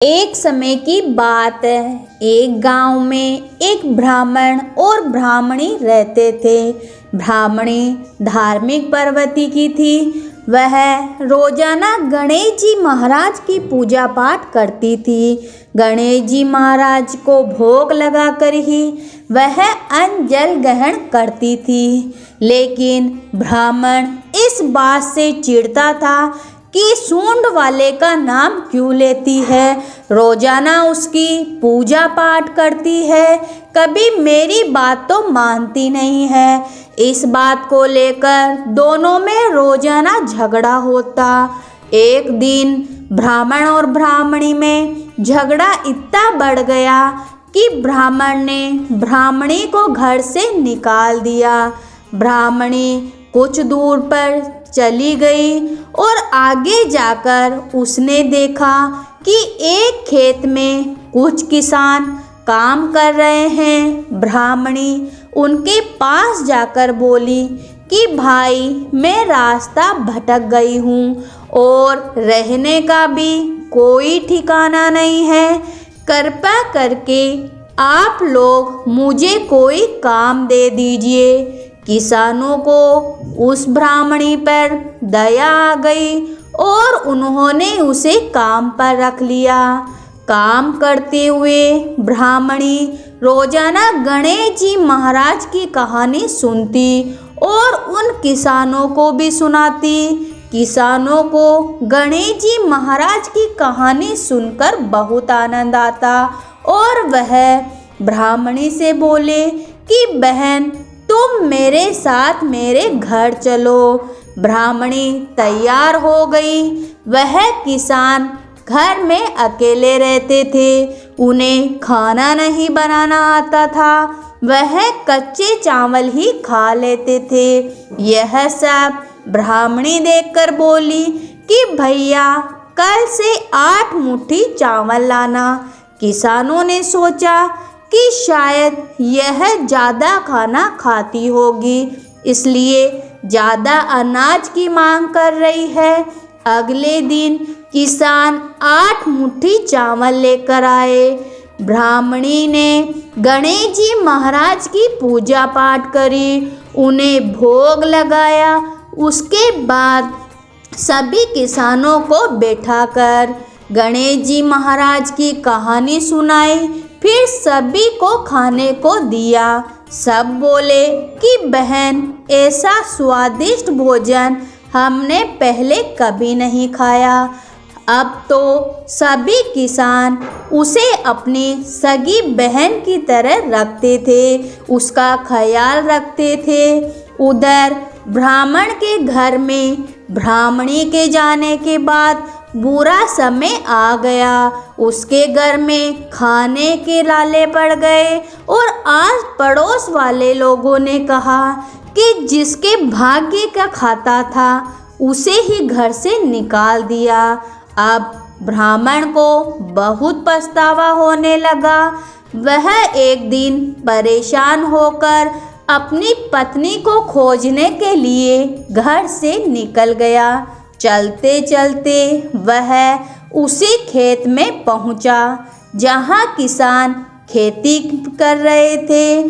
एक समय की बात है। एक गांव में एक ब्राह्मण और ब्राह्मणी रहते थे। ब्राह्मणी धार्मिक प्रवृत्ति की थी। वह रोजाना गणेश जी महाराज की पूजा पाठ करती थी। गणेश जी महाराज को भोग लगाकर ही वह अन्न जल ग्रहण करती थी। लेकिन ब्राह्मण इस बात से चिढ़ता था कि सूंड वाले का नाम क्यों लेती है, रोजाना उसकी पूजा पाठ करती है, कभी मेरी बात तो मानती नहीं है। इस बात को लेकर दोनों में रोजाना झगड़ा होता। एक दिन ब्राह्मण और ब्राह्मणी में झगड़ा इतना बढ़ गया कि ब्राह्मण ने ब्राह्मणी को घर से निकाल दिया। ब्राह्मणी कुछ दूर पर चली गई और आगे जाकर उसने देखा कि एक खेत में कुछ किसान काम कर रहे हैं। ब्राह्मणी उनके पास जाकर बोली कि भाई, मैं रास्ता भटक गई हूँ और रहने का भी कोई ठिकाना नहीं है। कृपा करके आप लोग मुझे कोई काम दे दीजिए। किसानों को उस ब्राह्मणी पर दया आ गई और उन्होंने उसे काम पर रख लिया। काम करते हुए ब्राह्मणी रोजाना गणेश जी महाराज की कहानी सुनती और उन किसानों को भी सुनाती। किसानों को गणेश जी महाराज की कहानी सुनकर बहुत आनंद आता और वह ब्राह्मणी से बोले कि बहन, तुम मेरे साथ मेरे घर चलो। ब्राह्मणी तैयार हो गई। वह किसान घर में अकेले रहते थे। उन्हें खाना नहीं बनाना आता था। वह कच्चे चावल ही खा लेते थे। यह सब ब्राह्मणी देखकर बोली कि भैया, कल से 8 मुट्ठी चावल लाना। किसानों ने सोचा कि शायद यह ज़्यादा खाना खाती होगी, इसलिए ज़्यादा अनाज की मांग कर रही है। अगले दिन किसान 8 मुट्ठी चावल लेकर आए। ब्राह्मणी ने गणेश जी महाराज की पूजा पाठ करी, उन्हें भोग लगाया। उसके बाद सभी किसानों को बैठाकर गणेश जी महाराज की कहानी सुनाई। फिर सभी को खाने को दिया। सब बोले कि बहन, ऐसा स्वादिष्ट भोजन हमने पहले कभी नहीं खाया। अब तो सभी किसान उसे अपनी सगी बहन की तरह रखते थे, उसका ख्याल रखते थे। उधर ब्राह्मण के घर में ब्राह्मणी के जाने के बाद बुरा समय आ गया। उसके घर में खाने के लाले पड़ गए और आस पड़ोस वाले लोगों ने कहा कि जिसके भाग्य का खाता था उसे ही घर से निकाल दिया। अब ब्राह्मण को बहुत पछतावा होने लगा। वह एक दिन परेशान होकर अपनी पत्नी को खोजने के लिए घर से निकल गया। चलते चलते वह उसी खेत में पहुंचा जहां किसान खेती कर रहे थे।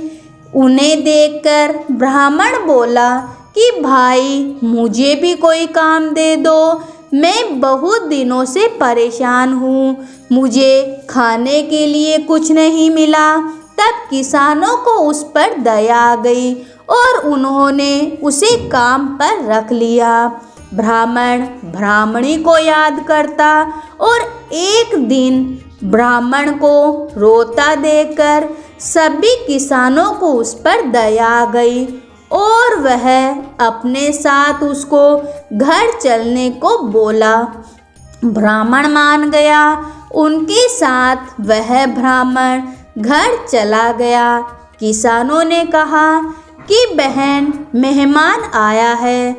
उन्हें देखकर ब्राह्मण बोला कि भाई, मुझे भी कोई काम दे दो। मैं बहुत दिनों से परेशान हूँ, मुझे खाने के लिए कुछ नहीं मिला। तब किसानों को उस पर दया आ गई और उन्होंने उसे काम पर रख लिया। ब्राह्मण ब्राह्मणी को याद करता और एक दिन ब्राह्मण को रोता देखकर सभी किसानों को उस पर दया आ गई और वह अपने साथ उसको घर चलने को बोला। ब्राह्मण मान गया। उनके साथ वह ब्राह्मण घर चला गया। किसानों ने कहा कि बहन, मेहमान आया है।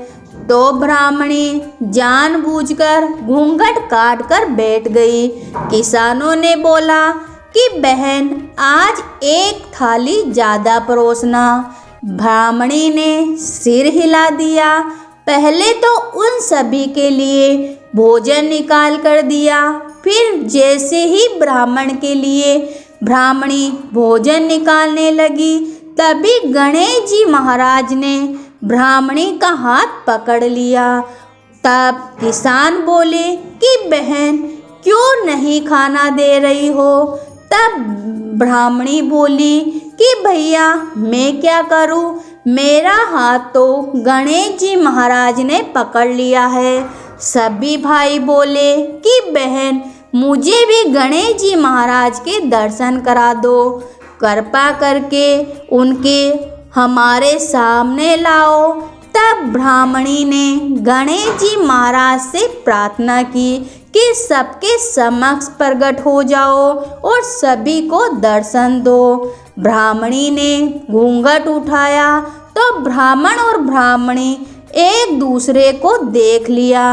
तो ब्राह्मणी जानबूझकर घूंघट काट कर बैठ गई। किसानों ने बोला कि बहन, आज एक थाली ज़्यादा परोसना। ब्राह्मणी ने सिर हिला दिया। पहले तो उन सभी के लिए भोजन निकाल कर दिया, फिर जैसे ही ब्राह्मण के लिए ब्राह्मणी भोजन निकालने लगी, तभी गणेश जी महाराज ने ब्राह्मणी का हाथ पकड़ लिया। तब किसान बोले कि बहन, क्यों नहीं खाना दे रही हो? तब ब्राह्मणी बोली कि भैया, मैं क्या करूं, मेरा हाथ तो गणेश जी महाराज ने पकड़ लिया है। सभी भाई बोले कि बहन, मुझे भी गणेश जी महाराज के दर्शन करा दो, कृपा करके उनके हमारे सामने लाओ। तब ब्राह्मणी ने गणेश जी महाराज से प्रार्थना की कि सबके समक्ष प्रकट हो जाओ और सभी को दर्शन दो। ब्राह्मणी ने घूंघट उठाया तो ब्राह्मण और ब्राह्मणी एक दूसरे को देख लिया।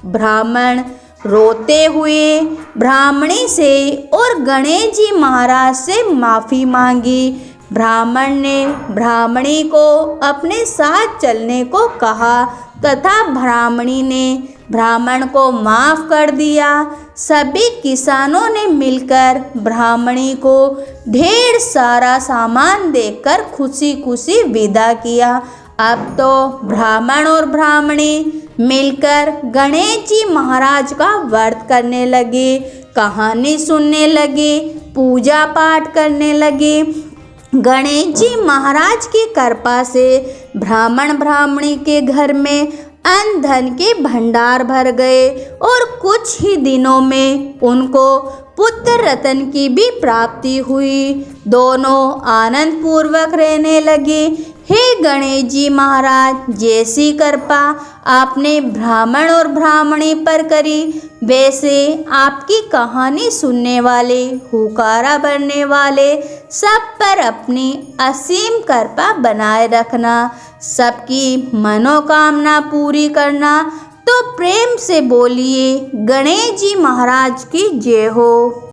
ब्राह्मण रोते हुए ब्राह्मणी से और गणेश जी महाराज से माफ़ी मांगी। ब्राह्मण ने ब्राह्मणी को अपने साथ चलने को कहा तथा ब्राह्मणी ने ब्राह्मण को माफ़ कर दिया। सभी किसानों ने मिलकर ब्राह्मणी को ढेर सारा सामान देकर खुशी खुशी विदा किया। अब तो ब्राह्मण और ब्राह्मणी मिलकर गणेश जी महाराज का व्रत करने लगे, कहानी सुनने लगे, पूजा पाठ करने लगे। गणेश जी महाराज की कृपा से ब्राह्मण ब्राह्मणी के घर में अन्न धन के भंडार भर गए और कुछ ही दिनों में उनको पुत्र रत्न की भी प्राप्ति हुई। दोनों आनंद पूर्वक रहने लगे। हे गणेश जी महाराज, जैसी कृपा आपने ब्राह्मण और ब्राह्मणी पर करी, वैसे आपकी कहानी सुनने वाले, हुकारा भरने वाले सब पर अपनी असीम कृपा बनाए रखना, सबकी मनोकामना पूरी करना। तो प्रेम से बोलिए, गणेश जी महाराज की जय हो।